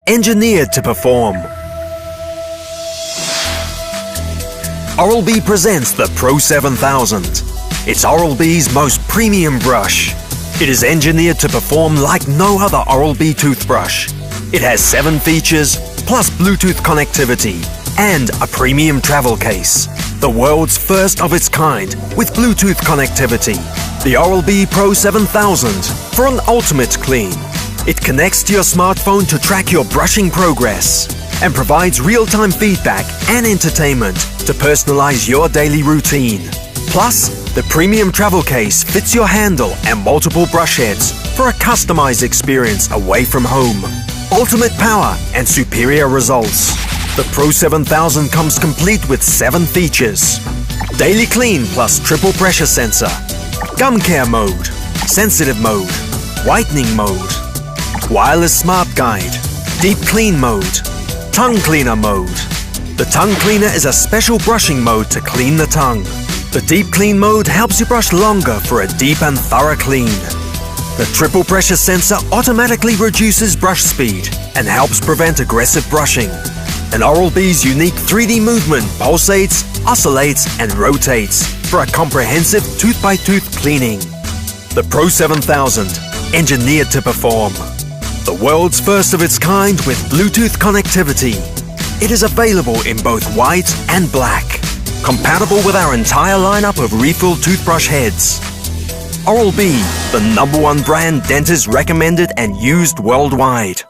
engineered to perform. Oral-B presents the Pro 7000. It's Oral-B's most premium brush. It is engineered to perform like no other Oral-B toothbrush. It has 7 features, plus Bluetooth connectivity, and a premium travel case. The world's first of its kind with Bluetooth connectivity. The Oral-B Pro 7000 for an ultimate clean. It connects to your smartphone to track your brushing progress and provides real-time feedback and entertainment to personalize your daily routine. Plus, the premium travel case fits your handle and multiple brush heads for a customized experience away from home. Ultimate power and superior results. The Pro 7000 comes complete with 7 features. Daily Clean plus triple pressure sensor, Gum Care mode, Sensitive mode, Whitening mode, Wireless Smart Guide, Deep Clean mode, Tongue Cleaner mode. The Tongue Cleaner is a special brushing mode to clean the tongue. The Deep Clean mode helps you brush longer for a deep and thorough clean. The triple pressure sensor automatically reduces brush speed and helps prevent aggressive brushing. And Oral-B's unique 3D movement pulsates, oscillates, and rotates for a comprehensive tooth-by-tooth cleaning. The Pro 7000, engineered to perform. The world's first of its kind with Bluetooth connectivity. It is available in both white and black. Compatible with our entire lineup of refill toothbrush heads. Oral-B, the #1 brand dentists recommended and used worldwide.